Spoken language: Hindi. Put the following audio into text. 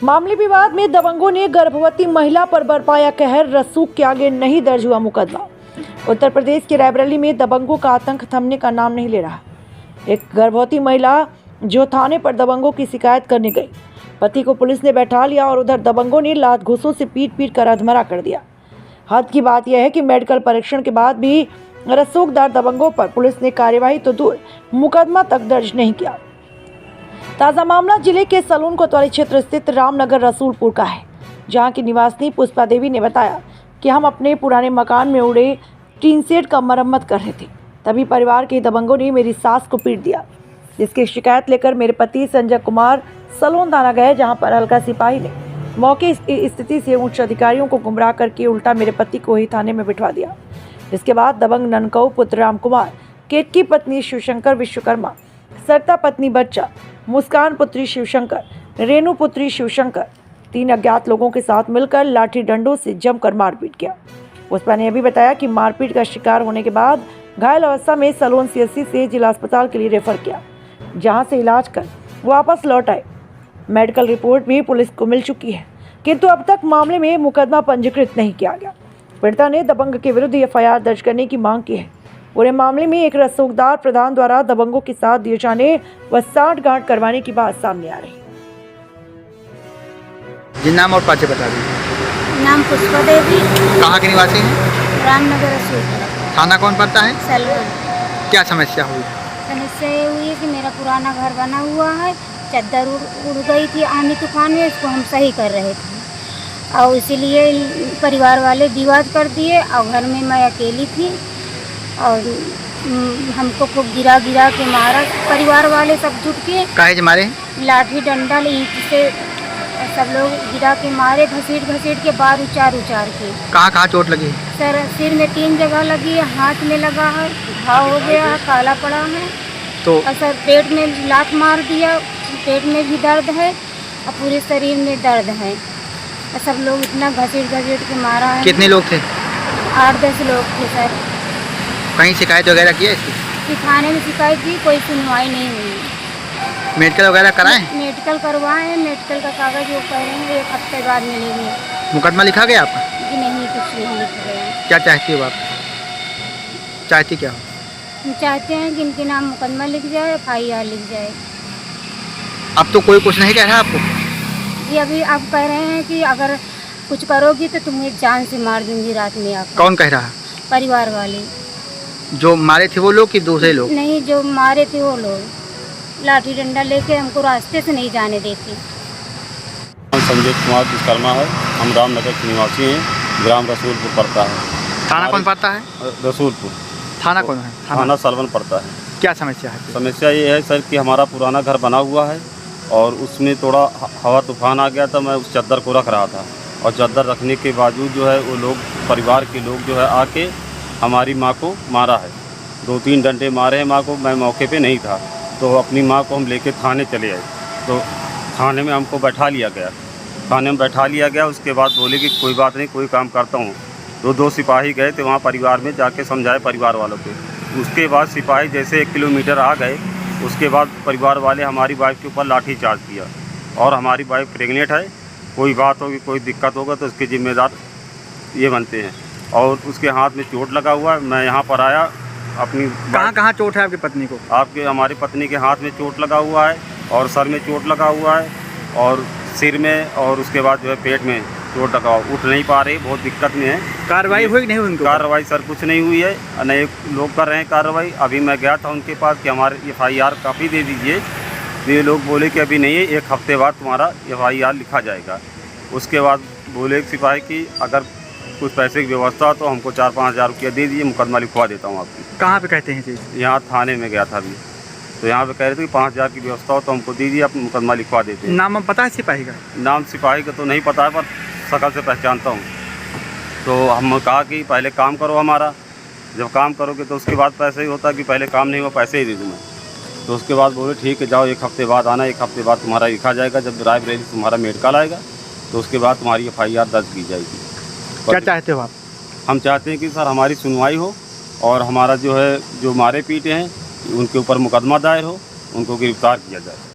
मामले विवाद में दबंगों ने गर्भवती महिला पर बरपाया कहर, रसूख के आगे नहीं दर्ज हुआ मुकदमा। उत्तर प्रदेश के रायबरेली में दबंगों का आतंक थमने का नाम नहीं ले रहा। एक गर्भवती महिला जो थाने पर दबंगों की शिकायत करने गई, पति को पुलिस ने बैठा लिया और उधर दबंगों ने लात घूंसों से पीट कर अधमरा कर दिया। हद की बात यह है कि मेडिकल परीक्षण के बाद भी रसूखदार दबंगों पर पुलिस ने कार्यवाही तो दूर, मुकदमा तक दर्ज नहीं किया। ताज़ा मामला जिले के सलून कोतवाली क्षेत्र स्थित रामनगर रसूलपुर का है, जहां की निवासिनी पुष्पा देवी ने बताया कि हम अपने पुराने मकान में उड़े टीन सेट का मरम्मत कर रहे थे, तभी परिवार के दबंगों ने मेरी सास को पीट दिया, जिसकी शिकायत लेकर मेरे पति संजय कुमार सलून थाना गए, जहां पर हल्का सिपाही ने मौके स्थिति से उच्च अधिकारियों को गुमराह करके उल्टा मेरे पति को ही थाने में बिठवा दिया। इसके बाद दबंग ननकऊ पुत्र राम कुमार, केतकी पत्नी शिवशंकर विश्वकर्मा, सरता पत्नी बच्चा, मुस्कान पुत्री शिवशंकर, रेणु पुत्री शिवशंकर, 3 अज्ञात लोगों के साथ मिलकर लाठी डंडों से जमकर मारपीट किया। पुष्पा ने यह भी बताया कि मारपीट का शिकार होने के बाद घायल अवस्था में सलोन सीएससी से जिला अस्पताल के लिए रेफर किया, जहां से इलाज कर वापस लौट आए। मेडिकल रिपोर्ट भी पुलिस को मिल चुकी है, किंतु अब तक मामले में मुकदमा पंजीकृत नहीं किया गया। पीड़िता ने दबंग के विरुद्ध एफआईआर दर्ज करने की मांग की है। पूरे मामले में एक रसूखदार प्रधान द्वारा दबंगों के साथ दिए जाने व सांठ-गांठ करवाने की बात सामने आ रही है। जी, नाम और परिचय बता दीजिए। नाम पुष्पा देवी, कहाँ के निवासी हैं? रामनगर रसूलपुर। थाना कौन पड़ता है? सलवन। क्या समस्या हुई? समस्या ये हुई है कि मेरा पुराना घर बना हुआ है, चद्दर उड़ गई थी आंधी तूफान में, इसको हम सही कर रहे थे और इसीलिए परिवार वाले विवाद कर दिए और घर में मैं अकेली थी और हमको खूब गिरा के मारा। परिवार वाले सब जुट के काहे मारे? लाठी डंडा ईंट से सब लोग गिरा के मारे, घसीट के बार उचार के। कहाँ चोट लगी? सर, सिर में 3 जगह लगी है, हाथ में लगा है, घाव हो गया है, काला पड़ा है तो और सर पेट में लात मार दिया, पेट में भी दर्द है और पूरे शरीर में दर्द है। सब लोग इतना घसीट के मारा है। कितने लोग थे? 8-10 लोग थे सर। कहीं शिकायत वगैरह की है इसकी? थाने में शिकायत की, कोई सुनवाई नहीं हुई। मेडिकल वगैरह कराएं? मेडिकल करवाए हैं, मेडिकल का कागज वो कह रहे हैं 1 हफ्ते बाद मिलेंगे। मुकदमा लिखा गया आपका? जी नहीं, कुछ नहीं लिखा गया। क्या चाहती हो आप? चाहती क्या हो? हम चाहते हैं कि इनके नाम मुकदमा लिख जाए, एफआईआर लिख जाए। अब तो कोई कुछ नहीं कह रहा आपको? जी, अभी आप कह रहे हैं कि अगर कुछ करोगी तो तुम्हें जान से मार दूंगी रात में आकर। कौन कह रहा? परिवार वाले। जो मारे थे वो लोग कि दूसरे लोग? नहीं, जो मारे थे वो लोग लाठी डंडा लेके हमको रास्ते से नहीं जाने देते। संजय कुमार विश्वकर्मा है, हम रामनगर के निवासी हैं, ग्राम रसूलपुर पड़ता है। थाना कौन पड़ता है? रसूलपुर। थाना कौन है? थाना सलवन पड़ता है। क्या समस्या है? समस्या ये है सर कि हमारा पुराना घर बना हुआ है और उसमें थोड़ा हवा तूफान आ गया था। मैं उस चद्दर को रख रहा था और चद्दर रखने के बावजूद जो है वो लोग, परिवार के लोग जो है आके हमारी माँ को मारा है। 2-3 डंडे मारे हैं माँ को। मैं मौके पे नहीं था तो अपनी माँ को हम लेके थाने चले आए, तो थाने में हमको बैठा लिया गया। थाने में बैठा लिया गया, उसके बाद बोले कि कोई बात नहीं, कोई काम करता हूँ। तो 2 सिपाही गए थे वहाँ परिवार में, जाके समझाए परिवार वालों को। उसके बाद सिपाही जैसे 1 किलोमीटर आ गए, उसके बाद परिवार वाले हमारी वाइफ के ऊपर लाठी चार्ज किया और हमारी वाइफ प्रेग्नेंट है, कोई बात होगी, कोई दिक्कत होगा तो उसके जिम्मेदार ये बनते हैं। और उसके हाथ में चोट लगा हुआ है। मैं यहाँ पर आया अपनी। कहाँ चोट है आपकी पत्नी को? हमारी पत्नी के हाथ में चोट लगा हुआ है और सर में चोट लगा हुआ है और सिर में, और उसके बाद जो है पेट में चोट लगा, उठ नहीं पा रही, बहुत दिक्कत में है। कार्रवाई हुई नहीं हुई? कार्रवाई सर कुछ नहीं हुई है, नए लोग कर रहे हैं कार्रवाई। अभी मैं गया था उनके पास कि हमारे एफआईआर कापी दे दीजिए, तो ये लोग बोले कि अभी नहीं है, 1 हफ्ते बाद तुम्हारा एफआईआर लिखा जाएगा। उसके बाद बोले सिपाही कि अगर कुछ पैसे की व्यवस्था हो तो हमको 4-5 हज़ार रुपया दे दीजिए, मुकदमा लिखवा देता हूँ आपकी। कहाँ पे कहते हैं? यहाँ थाने में गया था अभी, तो यहाँ पे कह रहे थे कि 5 हज़ार की व्यवस्था हो तो हमको दीजिए, आप मुकदमा लिखवा देते हैं। नाम पता है सिपाही का? नाम सिपाही का तो नहीं पता है, पर शक्ल से पहचानता हूँ। तो हम कहा कि पहले काम करो हमारा, जब काम करोगे तो उसके बाद पैसे ही होता कि पहले काम नहीं हुआ पैसे ही दे दूँ मैं। तो उसके बाद बोले ठीक है जाओ, 1 हफ्ते बाद आना, 1 हफ्ते बाद तुम्हारा लिखा जाएगा। जब रायबरेली तुम्हारा मेडिकल आएगा तो उसके बाद तुम्हारी एफआईआर दर्ज की जाएगी। क्या चाहते हो आप? हम चाहते हैं कि सर हमारी सुनवाई हो और हमारा जो है, जो मारे पीटे हैं उनके ऊपर मुकदमा दायर हो, उनको गिरफ्तार किया जाए।